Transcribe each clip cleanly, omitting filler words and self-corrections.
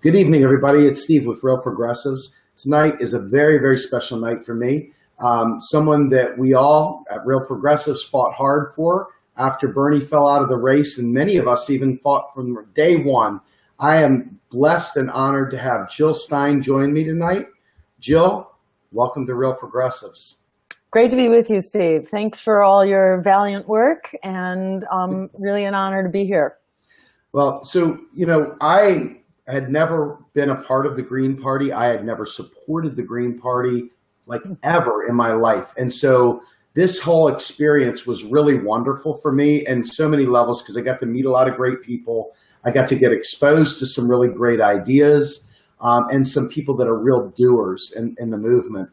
Good evening, everybody. It's Steve with Real Progressives. Tonight is a very, very special night for me. Someone that we all at Real Progressives fought hard for after Bernie fell out of the race, and many of us even fought from day one. I am blessed and honored to have Jill Stein join me tonight. Jill, welcome to Real Progressives. Great to be with you, Steve. Thanks for all your valiant work, and really an honor to be here. Well, so, I had never been a part of the Green Party. I had never supported the Green Party like ever in my life. And so this whole experience was really wonderful for me in so many levels because I got to meet a lot of great people. I got to get exposed to some really great ideas and some people that are real doers in the movement.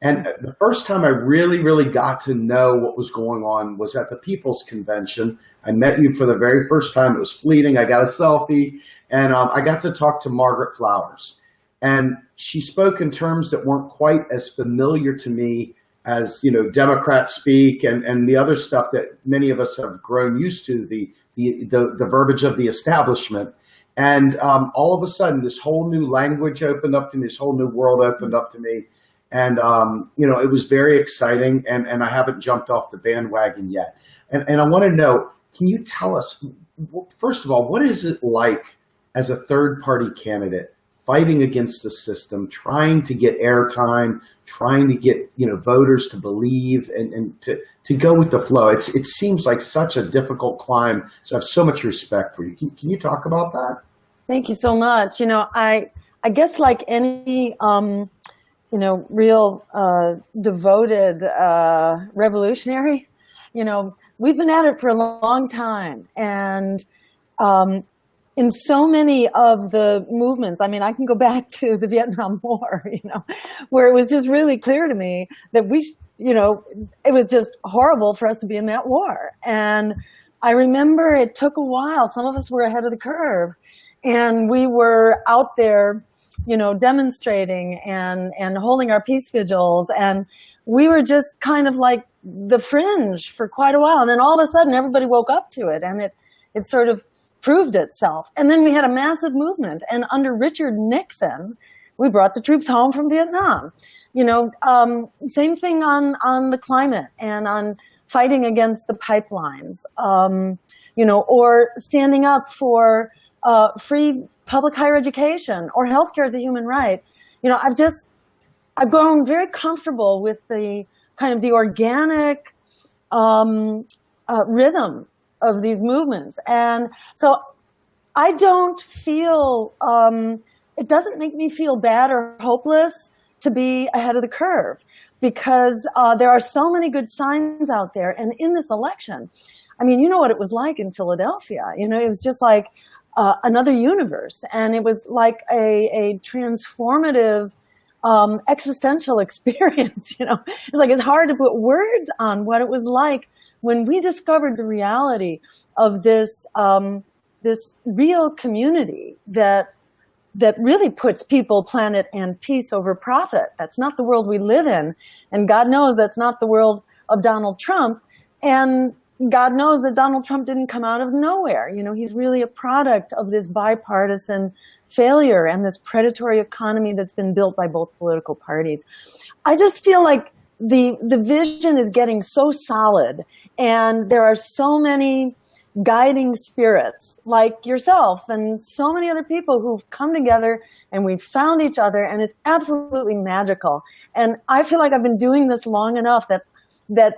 And the first time I really, really got to know what was going on was at the People's Convention. I met you for the very first time. It was fleeting. I got a selfie, and I got to talk to Margaret Flowers. And she spoke in terms that weren't quite as familiar to me as, Democrats speak and the other stuff that many of us have grown used to, the verbiage of the establishment. And all of a sudden, this whole new language opened up to me, this whole new world opened up to me. And, it was very exciting, and I haven't jumped off the bandwagon yet. And I want to know, can you tell us, first of all, what is it like as a third-party candidate fighting against the system, trying to get airtime, trying to get, voters to believe and to go with the flow? It seems like such a difficult climb, so I have so much respect for you. Can you talk about that? Thank you so much. I guess like any real devoted revolutionary, we've been at it for a long time. And in so many of the movements, I can go back to the Vietnam War, where it was just really clear to me that it was just horrible for us to be in that war. And I remember it took a while. Some of us were ahead of the curve, and we were out there demonstrating and holding our peace vigils. And we were just kind of like the fringe for quite a while. And then all of a sudden, everybody woke up to it, and it sort of proved itself. And then we had a massive movement. And under Richard Nixon, we brought the troops home from Vietnam. Same thing on the climate and on fighting against the pipelines, or standing up for free public higher education or healthcare as a human right. I've grown very comfortable with the kind of the organic rhythm of these movements. And so I don't feel, it doesn't make me feel bad or hopeless to be ahead of the curve, because there are so many good signs out there. And in this election, you know what it was like in Philadelphia. It was just like another universe. And it was like a transformative existential experience. It's like, it's hard to put words on what it was like when we discovered the reality of this real community that really puts people, planet, and peace over profit. That's not the world we live in. And God knows that's not the world of Donald Trump. And God knows that Donald Trump didn't come out of nowhere. He's really a product of this bipartisan failure and this predatory economy that's been built by both political parties. I just feel like the vision is getting so solid, and there are so many guiding spirits like yourself and so many other people who've come together, and we've found each other, and it's absolutely magical. And I feel like I've been doing this long enough that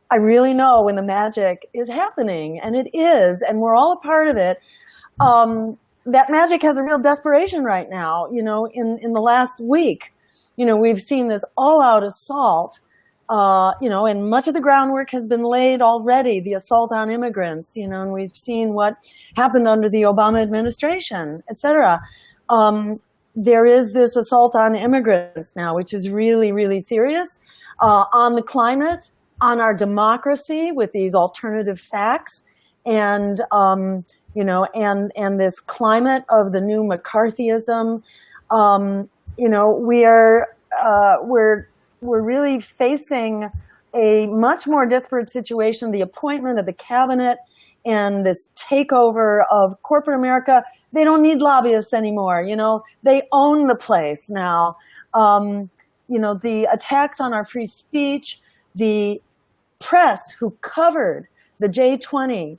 I really know when the magic is happening, and it is, and we're all a part of it. That magic has a real desperation right now. In the last week, we've seen this all-out assault, and much of the groundwork has been laid already, the assault on immigrants, and we've seen what happened under the Obama administration, et cetera. There is this assault on immigrants now, which is really, really serious, on the climate, on our democracy with these alternative facts, and and this climate of the new McCarthyism. We're really facing a much more desperate situation, the appointment of the cabinet and this takeover of corporate America. They don't need lobbyists anymore. They own the place now. The attacks on our free speech, the press who covered the J20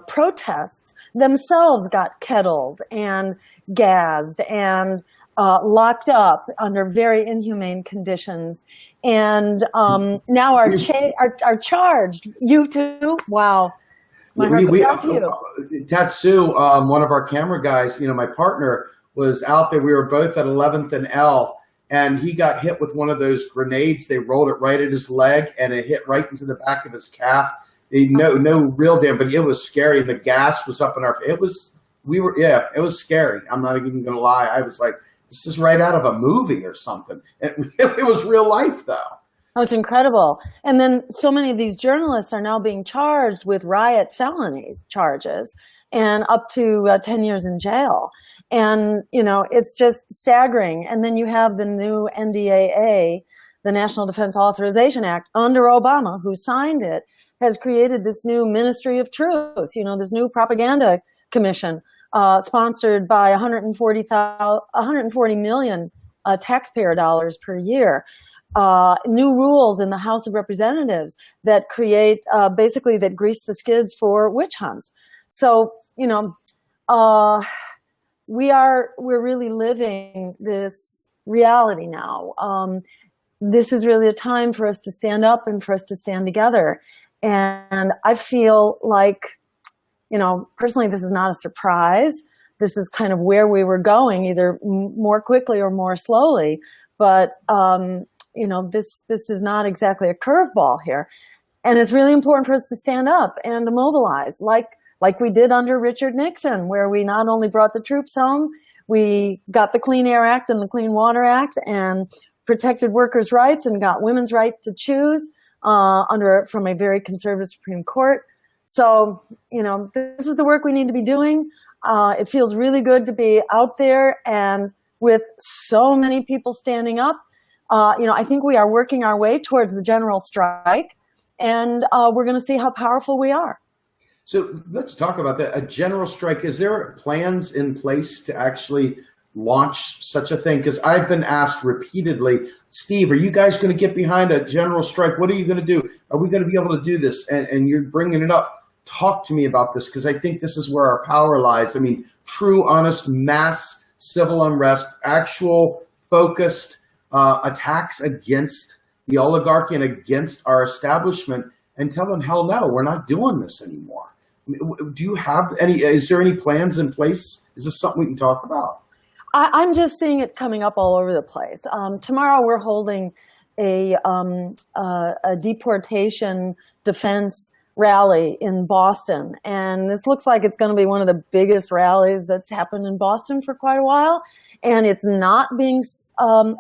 protests themselves got kettled and gassed and locked up under very inhumane conditions, and now are charged. You too? Wow. My heart goes out to you. Tatsu, one of our camera guys, my partner was out there. We were both at 11th and L, and he got hit with one of those grenades. They rolled it right at his leg, and it hit right into the back of his calf. No real damage, but it was scary. And the gas was up in our. It was scary. I'm not even going to lie. I was like, this is right out of a movie or something. It was real life, though. Oh, it's incredible. And then so many of these journalists are now being charged with riot felonies charges and up to 10 years in jail. And, it's just staggering. And then you have the new NDAA, the National Defense Authorization Act, under Obama, who signed it, has created this new Ministry of Truth, this new propaganda commission, sponsored by 140 million taxpayer dollars per year. New rules in the House of Representatives that create, basically that grease the skids for witch hunts. So, we're really living this reality now. This is really a time for us to stand up and for us to stand together. And I feel like, personally, this is not a surprise. This is kind of where we were going, either more quickly or more slowly. But, this is not exactly a curveball here. And it's really important for us to stand up and to mobilize, like we did under Richard Nixon, where we not only brought the troops home, we got the Clean Air Act and the Clean Water Act and protected workers' rights and got women's right to choose from a very conservative Supreme Court. So, this is the work we need to be doing. It feels really good to be out there, and with so many people standing up, I think we are working our way towards the general strike, and we're going to see how powerful we are. So let's talk about that. A general strike, is there plans in place to actually launch such a thing? Because I've been asked repeatedly, Steve, are you guys going to get behind a general strike? What are you going to do? Are we going to be able to do this? And you're bringing it up. Talk to me about this, because I think this is where our power lies. I mean, true, honest, mass civil unrest, actual focused attacks against the oligarchy and against our establishment, and tell them, hell no, we're not doing this anymore. Do you have is there any plans in place? Is this something we can talk about? I'm just seeing it coming up all over the place. Tomorrow we're holding a deportation defense rally in Boston. And this looks like it's going to be one of the biggest rallies that's happened in Boston for quite a while. And it's not being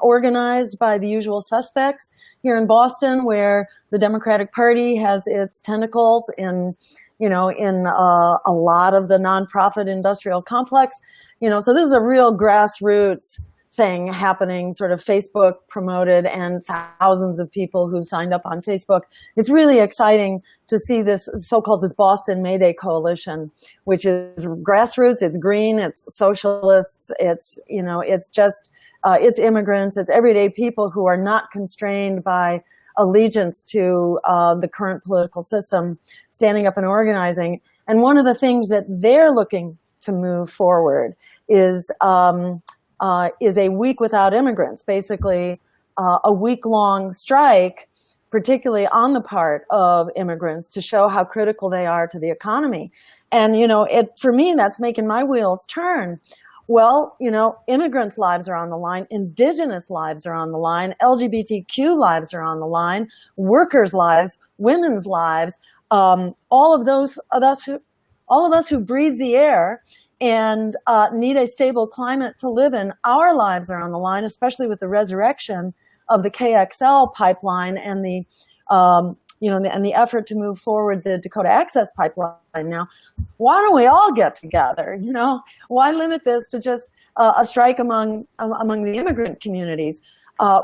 organized by the usual suspects here in Boston, where the Democratic Party has its tentacles in a lot of the nonprofit industrial complex. So this is a real grassroots thing happening, sort of Facebook promoted, and thousands of people who've signed up on Facebook. It's really exciting to see this this Boston Mayday Coalition, which is grassroots, it's green, it's socialists, it's immigrants, it's everyday people who are not constrained by allegiance to the current political system, standing up and organizing. And one of the things that they're looking to move forward is a week without immigrants, basically a week-long strike, particularly on the part of immigrants, to show how critical they are to the economy. And, for me, that's making my wheels turn. Well, immigrants' lives are on the line, indigenous lives are on the line, LGBTQ lives are on the line, workers' lives, women's lives, all of us who breathe the air and need a stable climate to live in, our lives are on the line, especially with the resurrection of the KXL pipeline and the effort to move forward the Dakota Access Pipeline. Now, why don't we all get together? Why limit this to just a strike among the immigrant communities?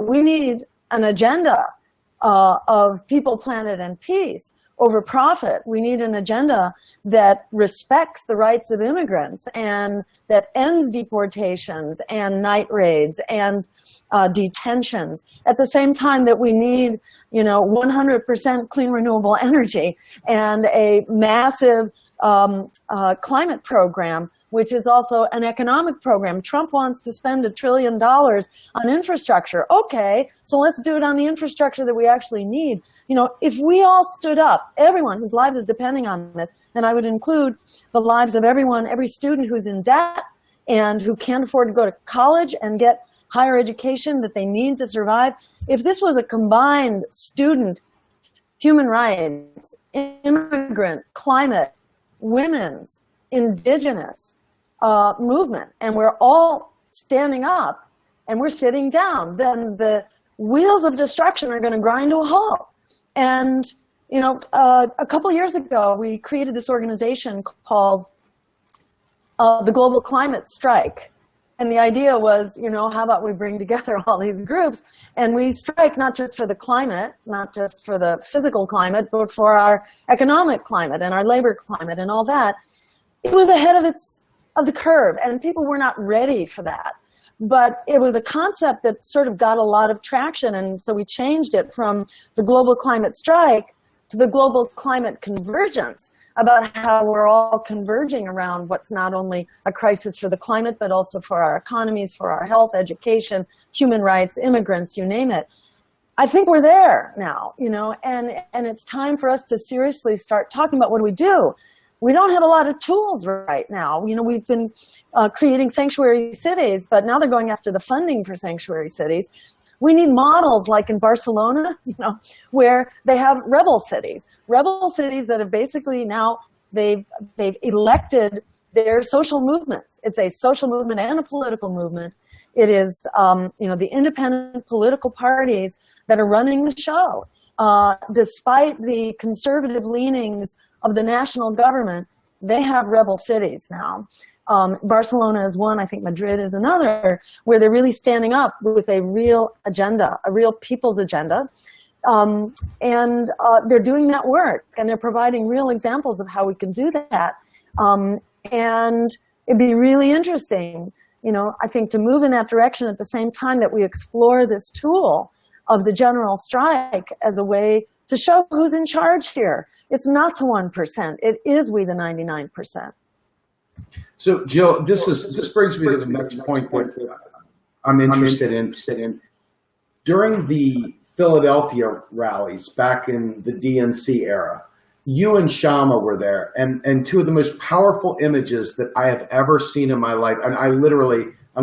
We need an agenda of people, planet, and peace over profit. We need an agenda that respects the rights of immigrants and that ends deportations and night raids and detentions. At the same time that we need, 100% clean renewable energy and a massive climate program, which is also an economic program. Trump wants to spend $1 trillion on infrastructure. Okay, so let's do it on the infrastructure that we actually need. If we all stood up, everyone whose lives is depending on this, and I would include the lives of every student who's in debt and who can't afford to go to college and get higher education that they need to survive. If this was a combined student, human rights, immigrant, climate, women's, indigenous movement, and we're all standing up and we're sitting down, then the wheels of destruction are going to grind to a halt. And, a couple years ago, we created this organization called the Global Climate Strike. And the idea was, how about we bring together all these groups and we strike not just for the climate, not just for the physical climate, but for our economic climate and our labor climate and all that. It was ahead of the curve, and people were not ready for that. But it was a concept that sort of got a lot of traction, and so we changed it from the Global Climate Strike to the Global Climate Convergence, about how we're all converging around what's not only a crisis for the climate, but also for our economies, for our health, education, human rights, immigrants, you name it. I think we're there now, and it's time for us to seriously start talking about what do we do. We don't have a lot of tools right now. We've been creating sanctuary cities, but now they're going after the funding for sanctuary cities. We need models like in Barcelona, where they have rebel cities that have basically now they've elected their social movements. It's a social movement and a political movement. It is, the independent political parties that are running the show. Despite the conservative leanings of the national government, they have rebel cities now. Barcelona is one, I think Madrid is another, where they're really standing up with a real agenda, a real people's agenda. And they're doing that work, and they're providing real examples of how we can do that. And it'd be really interesting, I think, to move in that direction at the same time that we explore this tool of the general strike as a way to show who's in charge here. It's not the 1%. It is we, the 99%. So, Jill, this brings me to the next point that I'm interested in. During the Philadelphia rallies back in the DNC era, you and Shama were there, and two of the most powerful images that I have ever seen in my life. And I'm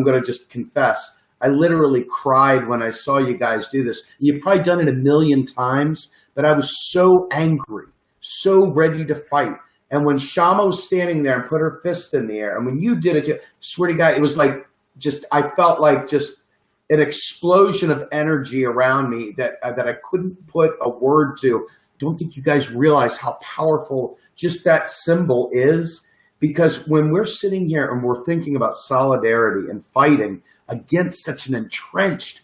going to just confess, I literally cried when I saw you guys do this. You've probably done it a million times, but I was so angry, so ready to fight. And when Shama was standing there and put her fist in the air, and when you did it, swear to God, it was like I felt like just an explosion of energy around me that I couldn't put a word to. Don't think you guys realize how powerful just that symbol is. Because when we're sitting here and we're thinking about solidarity and fighting against such an entrenched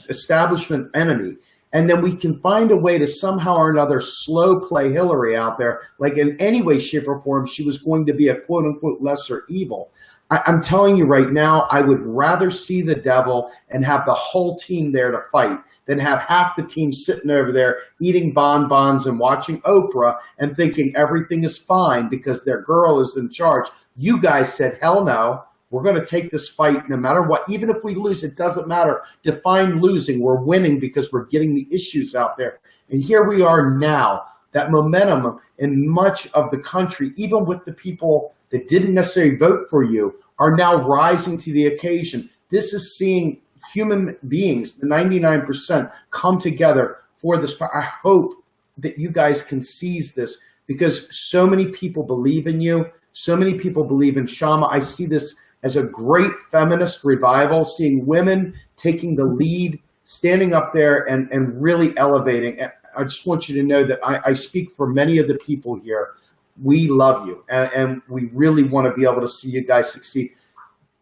establishment enemy, and then we can find a way to somehow or another slow play Hillary out there, like in any way, shape, or form, she was going to be a quote unquote lesser evil. I'm telling you right now, I would rather see the devil and have the whole team there to fight than have half the team sitting over there eating bonbons and watching Oprah and thinking everything is fine because their girl is in charge. You guys said, hell no. We're going to take this fight no matter what. Even if we lose, it doesn't matter. Define losing. We're winning because we're getting the issues out there. And here we are now. That momentum in much of the country, even with the people that didn't necessarily vote for you, are now rising to the occasion. This is seeing human beings, the 99%, come together for this. I hope that you guys can seize this because so many people believe in you. So many people believe in Shama. I see this as a great feminist revival, seeing women taking the lead, standing up there and really elevating. I just want you to know that I speak for many of the people here. We love you, and we really want to be able to see you guys succeed.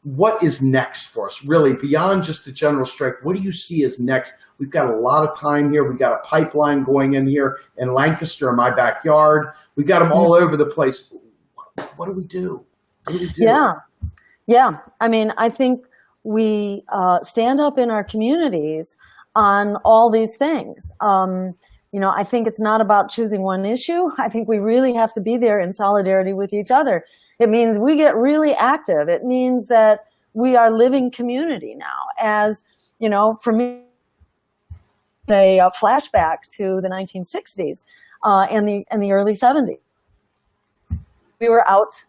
what is next for us, really, beyond just the general strike? What do you see as next? We've got a lot of time here. We've got a pipeline going in here in Lancaster, in my backyard. We've got them all over the place. What do we do? What do we do? Yeah. I mean, I think we stand up in our communities on all these things. I think it's not about choosing one issue. I think we really have to be there in solidarity with each other. It means we get really active. It means that we are living community now. As, for me, a flashback to the 1960s and the early 70s. We were out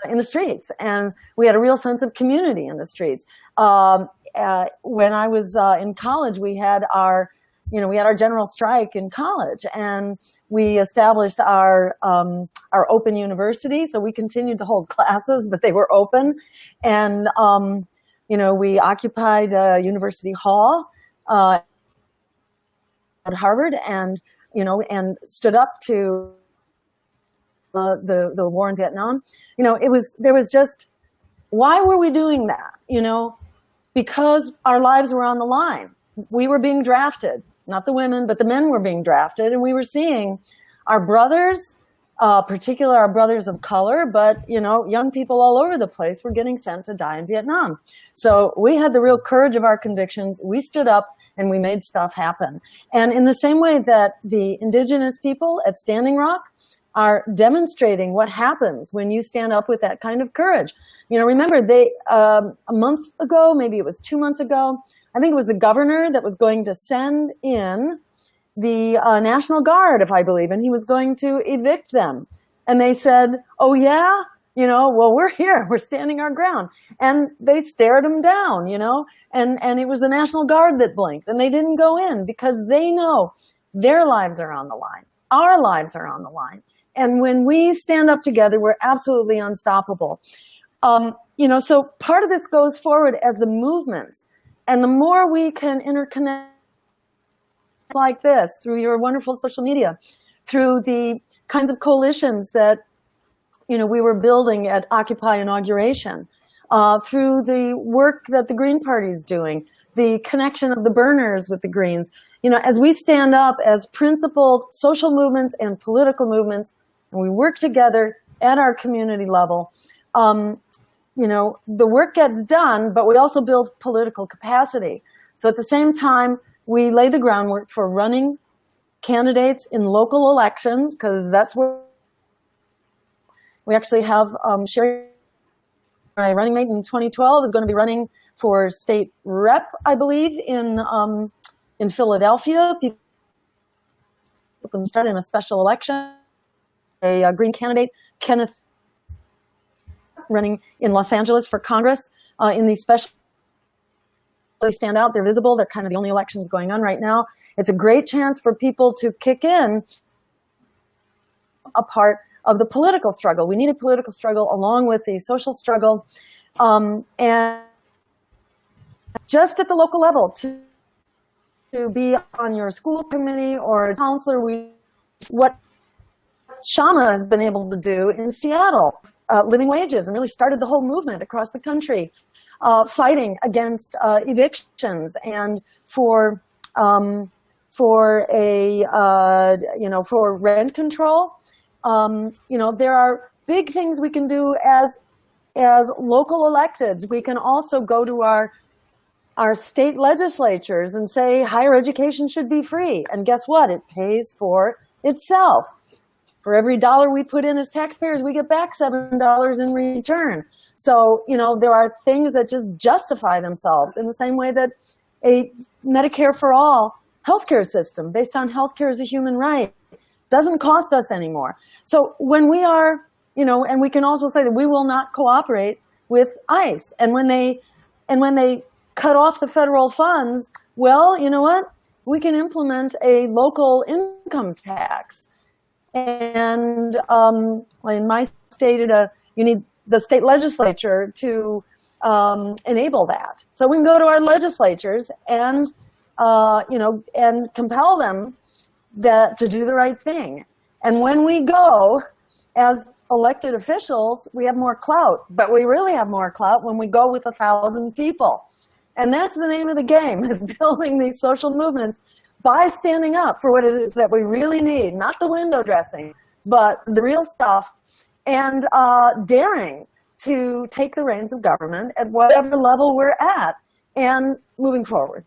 in the streets, and we had a real sense of community in the streets. When I was in college, we had our general strike in college, and we established our open university. So we continued to hold classes, but they were open, and we occupied University Hall at Harvard, and stood up to the war in Vietnam. There was just, why were we doing that? Because our lives were on the line. We were being drafted, not the women, but the men were being drafted, and we were seeing our brothers, particularly our brothers of color, but young people all over the place were getting sent to die in Vietnam. So we had the real courage of our convictions. We stood up and we made stuff happen. And in the same way that the indigenous people at Standing Rock are demonstrating what happens when you stand up with that kind of courage. Remember, they a month ago, maybe it was 2 months ago, I think it was the governor that was going to send in the National Guard, if I believe, and he was going to evict them. And they said, oh yeah? Well, we're here, we're standing our ground. And they stared them down, and it was the National Guard that blinked, and they didn't go in because they know their lives are on the line. Our lives are on the line. And when we stand up together, we're absolutely unstoppable. So part of this goes forward as the movements. And the more we can interconnect like this through your wonderful social media, through the kinds of coalitions that, we were building at Occupy Inauguration, through the work that the Green Party is doing, the connection of the burners with the Greens, as we stand up as principled social movements and political movements, and we work together at our community level, the work gets done, but we also build political capacity. So at the same time, we lay the groundwork for running candidates in local elections, because that's where we actually have Sherry, my running mate in 2012, is going to be running for state rep, I believe, in Philadelphia. People can start in a special election. A Green candidate, Kenneth, running in Los Angeles for Congress. In these special, they stand out, they're visible, they're kind of the only elections going on right now. It's a great chance for people to kick in a part of the political struggle. We need a political struggle along with the social struggle. And just at the local level, to be on your school committee or a counselor, what Shama has been able to do in Seattle, living wages, and really started the whole movement across the country, fighting against evictions and for rent control. There are big things we can do as local electeds. We can also go to our state legislatures and say higher education should be free. And guess what? It pays for itself. For every dollar we put in as taxpayers, we get back $7 in return. So, there are things that just justify themselves in the same way that a Medicare for all healthcare system based on healthcare as a human right doesn't cost us anymore. So when we are, and we can also say that we will not cooperate with ICE. And when they cut off the federal funds, well, you know what? We can implement a local income tax. And in my state, you need the state legislature to enable that. So we can go to our legislatures and and compel them to do the right thing. And when we go as elected officials, we have more clout, but we really have more clout when we go with 1,000 people. And that's the name of the game, is building these social movements by standing up for what it is that we really need, not the window dressing, but the real stuff, and daring to take the reins of government at whatever level we're at and moving forward.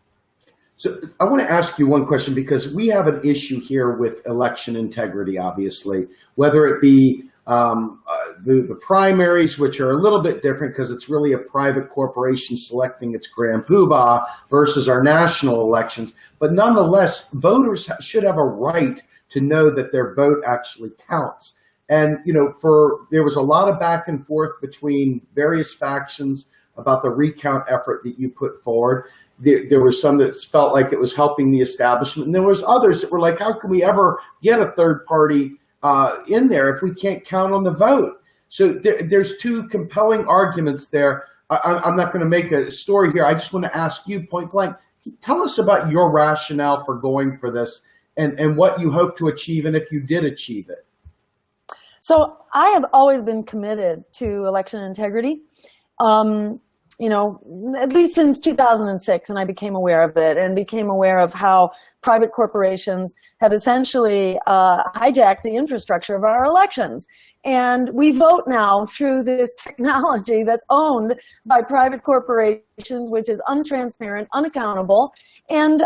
So I want to ask you one question, because we have an issue here with election integrity, obviously, whether it be the primaries, which are a little bit different because it's really a private corporation selecting its grand poobah versus our national elections. But nonetheless, voters should have a right to know that their vote actually counts. And, there was a lot of back and forth between various factions about the recount effort that you put forward. There was some that felt like it was helping the establishment, and there was others that were like, how can we ever get a third party in there if we can't count on the vote? So there's two compelling arguments there. I'm not going to make a story here. I just want to ask you point blank, tell us about your rationale for going for this and what you hope to achieve, and if you did achieve it. So I have always been committed to election integrity. At least since 2006, and I became aware of it and became aware of how private corporations have essentially hijacked the infrastructure of our elections. And we vote now through this technology that's owned by private corporations, which is untransparent, unaccountable, and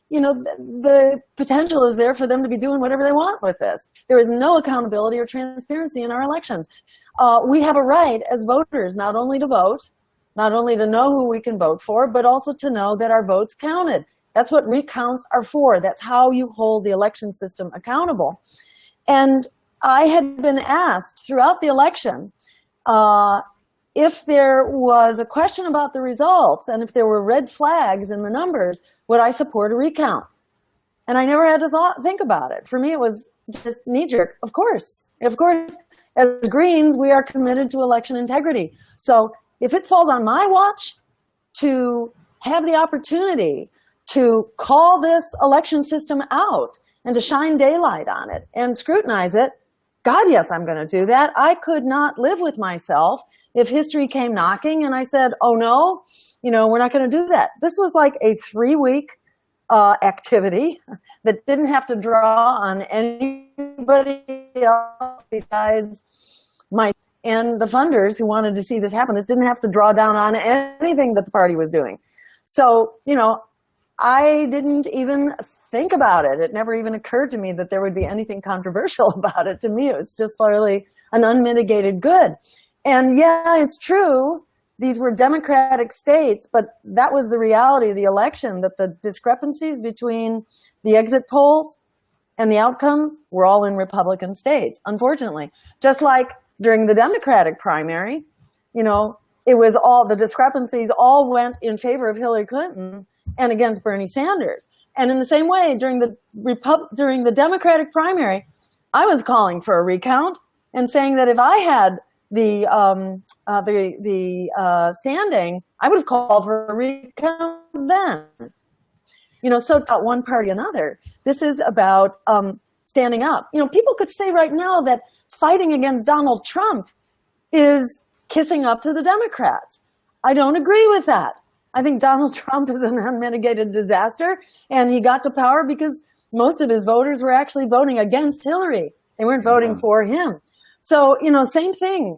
the potential is there for them to be doing whatever they want with this. There is no accountability or transparency in our elections. We have a right as voters not only to vote, not only to know who we can vote for, but also to know that our votes counted. That's what recounts are for. That's how you hold the election system accountable. And I had been asked throughout the election if there was a question about the results and if there were red flags in the numbers, would I support a recount? And I never had to think about it. For me, it was just knee-jerk. Of course, as Greens, we are committed to election integrity. So if it falls on my watch to have the opportunity to call this election system out and to shine daylight on it and scrutinize it, God, yes, I'm going to do that. I could not live with myself if history came knocking and I said, oh no, we're not going to do that. This was like a 3-week activity that didn't have to draw on anybody else besides my and the funders who wanted to see this happen. This didn't have to draw down on anything that the party was doing. So, I didn't even think about it. It never even occurred to me that there would be anything controversial about it. To me, it's just literally an unmitigated good. And yeah, it's true. These were Democratic states, but that was the reality of the election, that the discrepancies between the exit polls and the outcomes were all in Republican states, unfortunately. Just like during the Democratic primary, it was all, the discrepancies all went in favor of Hillary Clinton and against Bernie Sanders. And in the same way, during the Democratic primary, I was calling for a recount and saying that if I had the standing, I would have called for a recount then. So it's not one party or another. This is about standing up. People could say right now that fighting against Donald Trump is kissing up to the Democrats. I don't agree with that. I think Donald Trump is an unmitigated disaster, and he got to power because most of his voters were actually voting against Hillary. They weren't voting for him. So, same thing.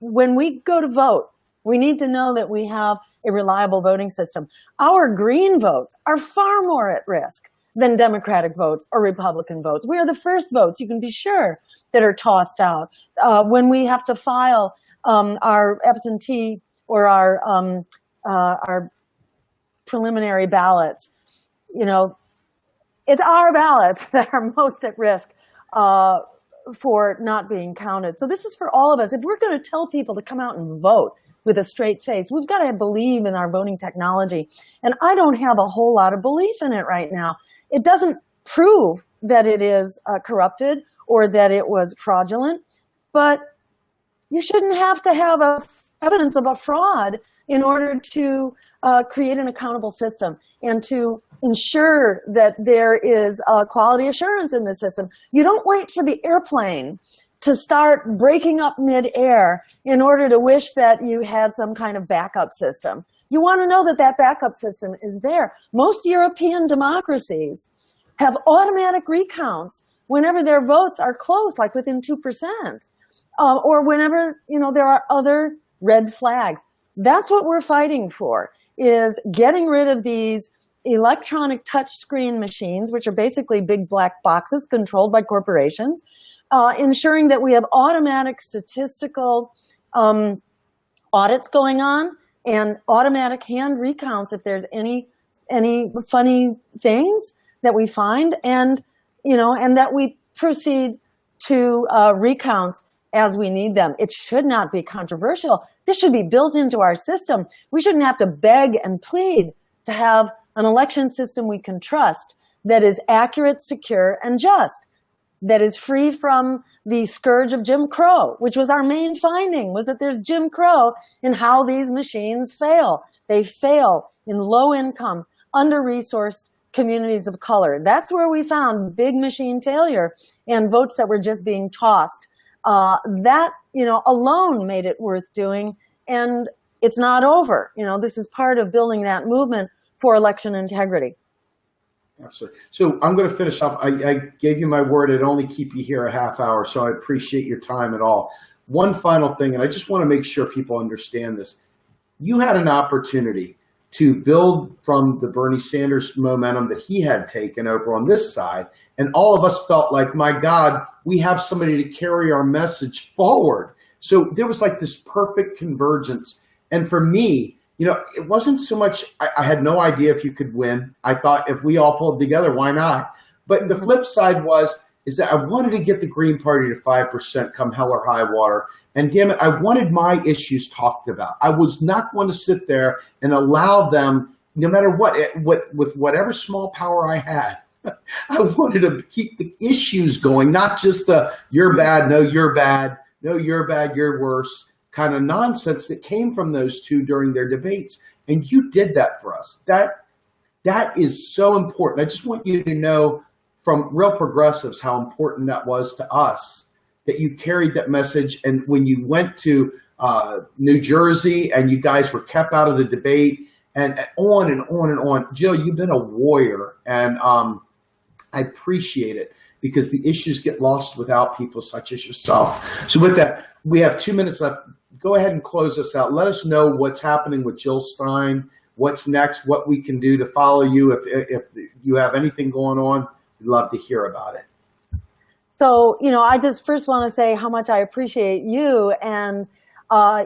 When we go to vote, we need to know that we have a reliable voting system. Our green votes are far more at risk than Democratic votes or Republican votes. We are the first votes, you can be sure, that are tossed out. When we have to file our absentee or our preliminary ballots, it's our ballots that are most at risk for not being counted. So this is for all of us. If we're going to tell people to come out and vote with a straight face, we've got to believe in our voting technology. And I don't have a whole lot of belief in it right now. It doesn't prove that it is corrupted or that it was fraudulent, but you shouldn't have to have evidence of a fraud in order to create an accountable system and to ensure that there is quality assurance in the system. You don't wait for the airplane to start breaking up midair in order to wish that you had some kind of backup system. You want to know that that backup system is there. Most European democracies have automatic recounts whenever their votes are close, like within 2%, or whenever, there are other red flags. That's what we're fighting for, is getting rid of these electronic touchscreen machines, which are basically big black boxes controlled by corporations, ensuring that we have automatic statistical audits going on and automatic hand recounts if there's any funny things that we find, and that we proceed to recounts as we need them. It should not be controversial. This should be built into our system. We shouldn't have to beg and plead to have an election system we can trust, that is accurate, secure, and just, that is free from the scourge of Jim Crow, which was our main finding, was that there's Jim Crow in how these machines fail. They fail in low-income, under-resourced communities of color. That's where we found big machine failure and votes that were just being tossed. That, alone made it worth doing, and it's not over. This is part of building that movement for election integrity. Absolutely. So I'm going to finish up. I gave you my word. I'd only keep you here a half hour, so I appreciate your time at all. One final thing, and I just want to make sure people understand this. You had an opportunity to build from the Bernie Sanders momentum that he had taken over on this side, and all of us felt like, my God, we have somebody to carry our message forward. So there was like this perfect convergence. And for me, it wasn't so much, I had no idea if you could win. I thought if we all pulled together, why not? But the flip side is that I wanted to get the Green Party to 5% come hell or high water. And damn it, I wanted my issues talked about. I was not going to sit there and allow them, no matter what, with whatever small power I had, I wanted to keep the issues going, not just the you're bad, no, you're bad, no, you're bad, you're worse kind of nonsense that came from those two during their debates. And you did that for us. That is so important. I just want you to know from real progressives how important that was to us, that you carried that message. And when you went to New Jersey and you guys were kept out of the debate, and on and on and on. Jill, you've been a warrior, and I appreciate it, because the issues get lost without people such as yourself. So with that, we have 2 minutes left. Go ahead and close us out. Let us know what's happening with Jill Stein, what's next, what we can do to follow you. If you have anything going on, we'd love to hear about it. So, I just first want to say how much I appreciate you, and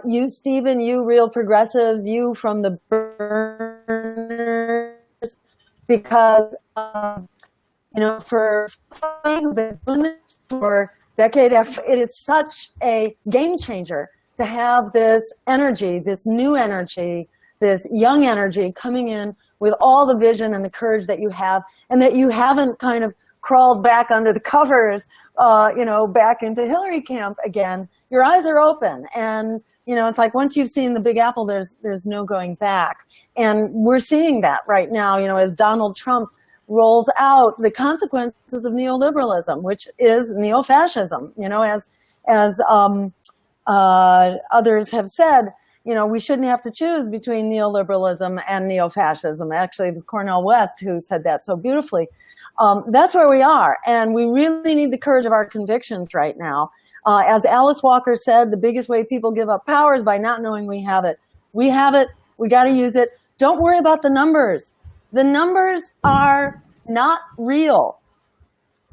you, Stephen, you real progressives, you from the burners, because, for who've been doing this for decade after, it is such a game changer to have this energy, this new energy, this young energy coming in with all the vision and the courage that you have, and that you haven't kind of crawled back under the covers, back into Hillary camp again. Your eyes are open, and it's like once you've seen the Big Apple, there's no going back. And we're seeing that right now, as Donald Trump rolls out the consequences of neoliberalism, which is neo-fascism. As others have said, we shouldn't have to choose between neoliberalism and neo-fascism. Actually, it was Cornel West who said that so beautifully. That's where we are, and we really need the courage of our convictions right now. As Alice Walker said, the biggest way people give up power is by not knowing we have it. We have it. We got to use it. Don't worry about the numbers. The numbers are not real.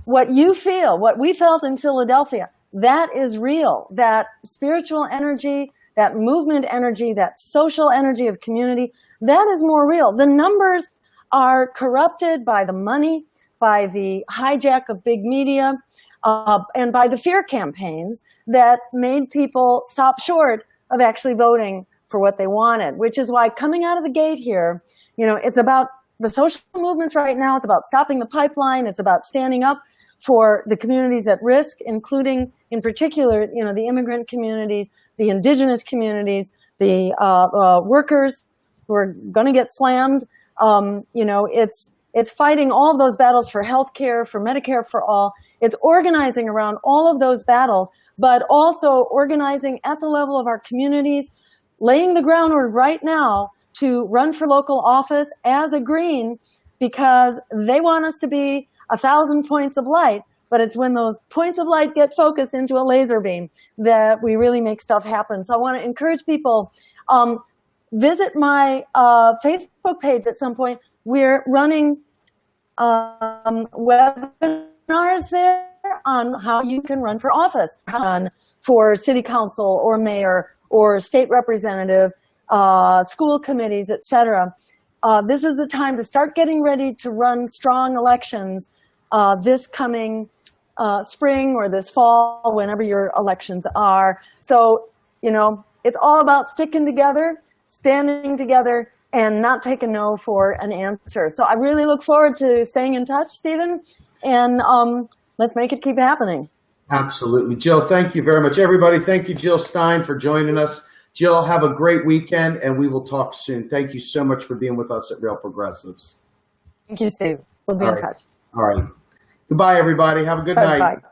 What you feel, what we felt in Philadelphia, that is real. That spiritual energy, that movement energy, that social energy of community, that is more real. The numbers are corrupted by the money, by the hijack of big media, and by the fear campaigns that made people stop short of actually voting for what they wanted, which is why coming out of the gate here, it's about the social movements right now. It's about stopping the pipeline. It's about standing up for the communities at risk, including, in particular, the immigrant communities, the indigenous communities, the workers who are going to get slammed. It's fighting all of those battles for health care, for Medicare for all. It's organizing around all of those battles, but also organizing at the level of our communities, laying the groundwork right now to run for local office as a Green, because they want us to be 1,000 points of light, but it's when those points of light get focused into a laser beam that we really make stuff happen. So I want to encourage people, visit my Facebook page at some point. We're running webinars there on how you can run for office, for city council or mayor or state representative, school committees, etc. This is the time to start getting ready to run strong elections this coming spring or this fall, whenever your elections are. So, you know, it's all about sticking together, standing together, and not taking no for an answer. So I really look forward to staying in touch, Stephen, and let's make it keep happening. Absolutely. Jill, thank you very much. Everybody, thank you, Jill Stein, for joining us. Jill, have a great weekend, and we will talk soon. Thank you so much for being with us at Real Progressives. Thank you, Steve. We'll be in touch. All right. Goodbye, everybody. Have a good night. Bye.